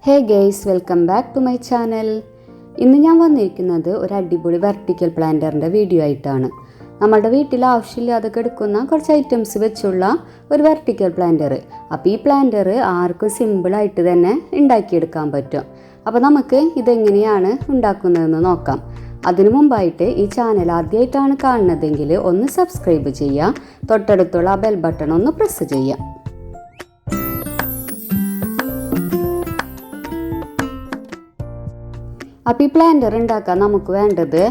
Hey guys, welcome back to my channel. ഇന്ന് ഞാൻ വന്നിരിക്കുന്നത് ഒരു അടിപൊളി വെർട്ടിക്കൽ പ്ലാന്ററിൻ്റെ വീഡിയോ ആയിട്ടാണ്. നമ്മുടെ വീട്ടിൽ ആവശ്യമില്ലാതെ കിടക്കുന്ന കുറച്ച് ഐറ്റംസ് വെച്ചുള്ള ഒരു വെർട്ടിക്കൽ പ്ലാന്റർ. അപ്പോൾ ഈ പ്ലാന്റർ ആർക്കും സിമ്പിളായിട്ട് തന്നെ ഉണ്ടാക്കിയെടുക്കാൻ പറ്റും. അപ്പോൾ നമുക്ക് ഇതെങ്ങനെയാണ് ഉണ്ടാക്കുന്നതെന്ന് നോക്കാം. അതിനു മുമ്പായിട്ട് ഈ ചാനൽ ആദ്യമായിട്ടാണ് കാണുന്നതെങ്കിൽ ഒന്ന് സബ്സ്ക്രൈബ് ചെയ്യുക, തൊട്ടടുത്തുള്ള ബെൽ ബട്ടൺ ഒന്ന് പ്രസ് ചെയ്യുക. അപ്പോൾ ഈ പ്ലാന്റർ ഉണ്ടാക്കാൻ നമുക്ക് വേണ്ടത്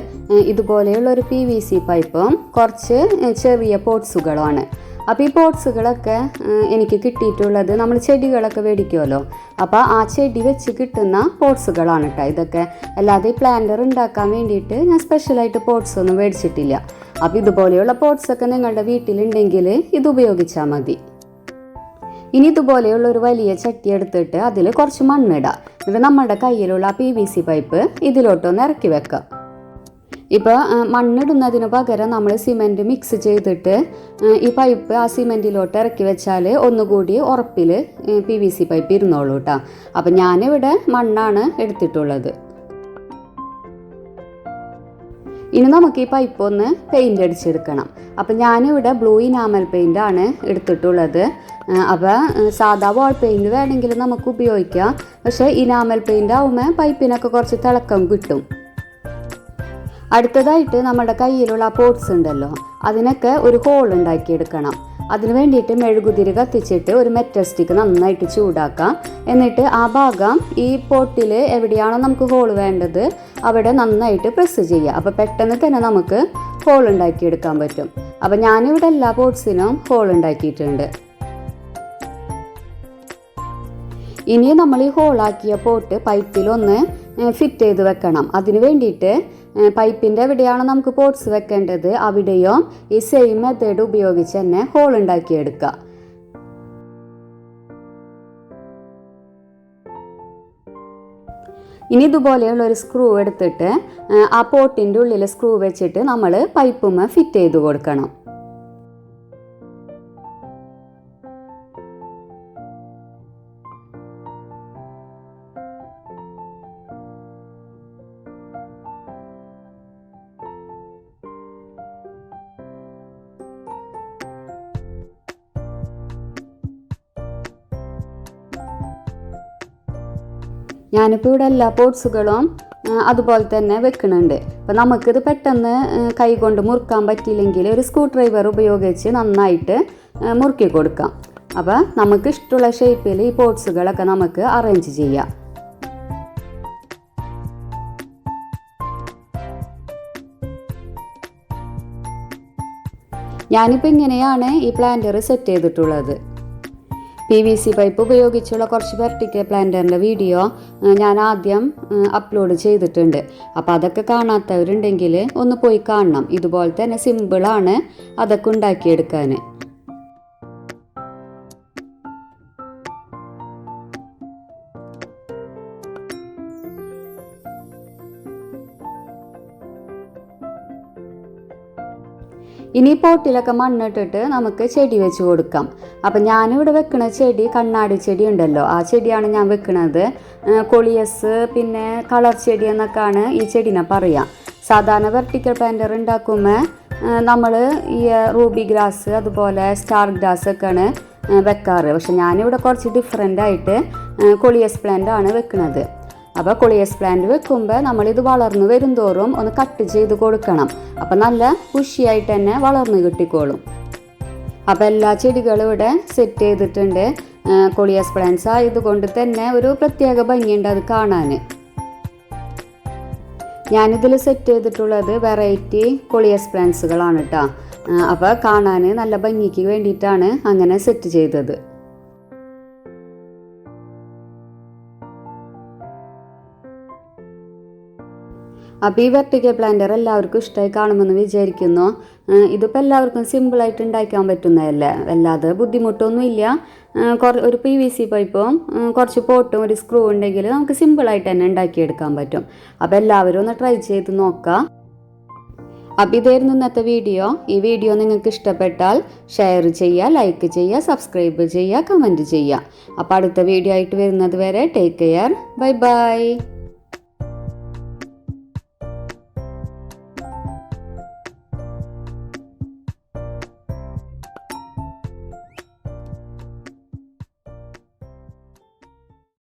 ഇതുപോലെയുള്ള ഒരു PVC പൈപ്പും കുറച്ച് ചെറിയ പോട്ട്സുകളുമാണ്. അപ്പോൾ ഈ പോട്ട്സുകളൊക്കെ എനിക്ക് കിട്ടിയിട്ടുള്ളത് നമ്മൾ ചെടികളൊക്കെ മേടിക്കുമല്ലോ, അപ്പോൾ ആ ചെടി വെച്ച് കിട്ടുന്ന പോട്ട്സുകളാണ് കേട്ടോ ഇതൊക്കെ. അല്ലാതെ ഈ പ്ലാന്റർ ഉണ്ടാക്കാൻ വേണ്ടിയിട്ട് ഞാൻ സ്പെഷ്യലായിട്ട് പോട്ട്സ് ഒന്നും മേടിച്ചിട്ടില്ല. അപ്പോൾ ഇതുപോലെയുള്ള പോട്ട്സൊക്കെ നിങ്ങളുടെ വീട്ടിലുണ്ടെങ്കിൽ ഇത് ഉപയോഗിച്ചാൽ മതി. ഇനി ഇതുപോലെയുള്ള ഒരു വലിയ ചട്ടി എടുത്തിട്ട് അതിൽ കുറച്ച് മണ്ണിടാം. എന്നിട്ട് നമ്മുടെ കയ്യിലുള്ള PVC പൈപ്പ് ഇതിലോട്ടൊന്ന് ഇറക്കി വെക്കാം. ഇപ്പോൾ മണ്ണിടുന്നതിന് പകരം നമ്മൾ സിമെൻറ്റ് മിക്സ് ചെയ്തിട്ട് ഈ പൈപ്പ് ആ സിമെൻറ്റിലോട്ട് ഇറക്കി വെച്ചാൽ ഒന്നുകൂടി ഉറപ്പിൽ PVC പൈപ്പ് ഇരുന്നോളൂ കേട്ടോ. അപ്പം ഞാനിവിടെ മണ്ണാണ് എടുത്തിട്ടുള്ളത്. ഇനി നമുക്ക് ഈ പൈപ്പ് ഒന്ന് പെയിൻ്റ് അടിച്ചെടുക്കണം. അപ്പം ഞാനിവിടെ ബ്ലൂ ഇനാമൽ പെയിൻ്റാണ് എടുത്തിട്ടുള്ളത്. അപ്പോൾ സാധാ വാൾ പെയിൻറ്റ് വേണമെങ്കിൽ നമുക്ക് ഉപയോഗിക്കാം, പക്ഷേ ഇനാമൽ പെയിൻ്റ് ആവുമ്പോൾ പൈപ്പിനൊക്കെ കുറച്ച് തിളക്കം കിട്ടും. അടുത്തതായിട്ട് നമ്മുടെ കയ്യിലുള്ള പോട്ട്സ് ഉണ്ടല്ലോ, അതിനൊക്കെ ഒരു ഹോൾ ഉണ്ടാക്കിയെടുക്കണം. അതിന് വേണ്ടിയിട്ട് മെഴുകുതിരി കത്തിച്ചിട്ട് ഒരു മെറ്റൽ സ്റ്റിക്ക് നന്നായിട്ട് ചൂടാക്കാം. എന്നിട്ട് ആ ഭാഗം ഈ പോട്ടിൽ എവിടെയാണോ നമുക്ക് ഹോൾ വേണ്ടത് അവിടെ നന്നായിട്ട് പ്രസ് ചെയ്യുക. അപ്പോൾ പെട്ടെന്ന് തന്നെ നമുക്ക് ഹോൾ ഉണ്ടാക്കിയെടുക്കാൻ പറ്റും. അപ്പോൾ ഞാനിവിടെ എല്ലാ പോട്ട്സിനും ഹോൾ ഉണ്ടാക്കിയിട്ടുണ്ട്. ഇനി നമ്മൾ ഈ ഹോളാക്കിയ പോട്ട് പൈപ്പിലൊന്ന് ഫിറ്റ് ചെയ്ത് വെക്കണം. അതിന് വേണ്ടിയിട്ട് പൈപ്പിൻ്റെ എവിടെയാണോ നമുക്ക് പോട്ട്സ് വെക്കേണ്ടത് അവിടെയോ ഈ സെയിം മെത്തേഡ് ഉപയോഗിച്ച് തന്നെ ഹോൾ ഉണ്ടാക്കിയെടുക്കുക. ഇനി ഇതുപോലെയുള്ള ഒരു സ്ക്രൂ എടുത്തിട്ട് ആ പോട്ടിൻ്റെ ഉള്ളിൽ സ്ക്രൂ വെച്ചിട്ട് നമ്മൾ പൈപ്പുമ്മ ഫിറ്റ് ചെയ്ത് കൊടുക്കണം. ഞാനിപ്പോൾ ഇവിടെ എല്ലാ പോട്ട്സുകളും അതുപോലെ തന്നെ വെക്കുന്നുണ്ട്. അപ്പോൾ നമുക്കിത് പെട്ടെന്ന് കൈകൊണ്ട് മുറുക്കാൻ പറ്റിയില്ലെങ്കിൽ ഒരു സ്ക്രൂ ഡ്രൈവർ ഉപയോഗിച്ച് നന്നായിട്ട് മുറുക്കി കൊടുക്കാം. അപ്പോൾ നമുക്ക് ഇഷ്ടമുള്ള ഷേപ്പിൽ ഈ പോട്ട്സുകളൊക്കെ നമുക്ക് അറേഞ്ച് ചെയ്യാം. ഞാനിപ്പോൾ ഇങ്ങനെയാണ് ഈ പ്ലാന്റർ സെറ്റ് ചെയ്തിട്ടുള്ളത്. PVC പൈപ്പ് ഉപയോഗിച്ചുള്ള കുറച്ച് വെർട്ടിക്കൽ പ്ലാന്ററിൻ്റെ വീഡിയോ ഞാൻ ആദ്യം അപ്ലോഡ് ചെയ്തിട്ടുണ്ട്. അപ്പോൾ അതൊക്കെ കാണാത്തവരുണ്ടെങ്കിൽ ഒന്ന് പോയി കാണണം. ഇതുപോലെ തന്നെ സിമ്പിളാണ് അതൊക്കെ ഉണ്ടാക്കിയെടുക്കാൻ. ഇനി പോട്ടിലൊക്കെ മണ്ണിട്ടിട്ട് നമുക്ക് ചെടി വെച്ച് കൊടുക്കാം. അപ്പം ഞാനിവിടെ വെക്കുന്ന ചെടി കണ്ണാടി ചെടി ഉണ്ടല്ലോ, ആ ചെടിയാണ് ഞാൻ വെക്കുന്നത്. കൊളിയസ് പിന്നെ കളർ ചെടി എന്നൊക്കെയാണ് ഈ ചെടീനെ പറയാം. സാധാരണ വെർട്ടിക്കൽ പ്ലാന്റർ ഉണ്ടാക്കുമ്പോൾ നമ്മൾ ഈ റൂബി ഗ്രാസ് അതുപോലെ സ്റ്റാർ ഗ്രാസ് ഒക്കെയാണ് വെക്കാറ്. പക്ഷെ ഞാനിവിടെ കുറച്ച് ഡിഫറെൻ്റായിട്ട് കൊളിയസ് പ്ലാന്റ് ആണ് വെക്കുന്നത്. അപ്പോൾ കൊളിയസ് പ്ലാന്റ് വെക്കുമ്പോൾ നമ്മളിത് വളർന്നു വരും തോറും ഒന്ന് കട്ട് ചെയ്ത് കൊടുക്കണം. അപ്പോൾ നല്ല പുഷിയായിട്ട് തന്നെ വളർന്നു കിട്ടിക്കോളും. അപ്പോൾ എല്ലാ ചെടികളും ഇവിടെ സെറ്റ് ചെയ്തിട്ടുണ്ട്. കൊളിയസ് പ്ലാന്റ്സ് ആയതുകൊണ്ട് തന്നെ ഒരു പ്രത്യേക ഭംഗിയുണ്ട് അത് കാണാൻ. ഞാനിതിൽ സെറ്റ് ചെയ്തിട്ടുള്ളത് വെറൈറ്റി കൊളിയസ് പ്ലാന്റ്സുകളാണ് കേട്ടോ. അപ്പോൾ കാണാൻ നല്ല ഭംഗിക്ക് വേണ്ടിയിട്ടാണ് അങ്ങനെ സെറ്റ് ചെയ്തത്. അപ്പോൾ ഈ വെർട്ടിക്കൽ പ്ലാന്റർ എല്ലാവർക്കും ഇഷ്ടമായി കാണുമെന്ന് വിചാരിക്കുന്നു. ഇതിപ്പോൾ എല്ലാവർക്കും സിമ്പിളായിട്ട് ഉണ്ടാക്കാൻ പറ്റുന്നതല്ലേ, അല്ലാതെ ബുദ്ധിമുട്ടൊന്നുമില്ല. ഒരു PVC പൈപ്പും കുറച്ച് പോട്ടും ഒരു സ്ക്രൂ ഉണ്ടെങ്കിൽ നമുക്ക് സിമ്പിളായിട്ട് തന്നെ ഉണ്ടാക്കിയെടുക്കാൻ പറ്റും. അപ്പോൾ എല്ലാവരും ഒന്ന് ട്രൈ ചെയ്ത് നോക്കാം. അപ്പോൾ ഇതായിരുന്നു ഇന്നത്തെ വീഡിയോ. ഈ വീഡിയോ നിങ്ങൾക്ക് ഇഷ്ടപ്പെട്ടാൽ ഷെയർ ചെയ്യുക, ലൈക്ക് ചെയ്യുക, സബ്സ്ക്രൈബ് ചെയ്യുക, കമൻറ്റ് ചെയ്യുക. അപ്പോൾ അടുത്ത വീഡിയോ ആയിട്ട് വരുന്നത് വരെ ടേക്ക് കെയർ. Bye bye.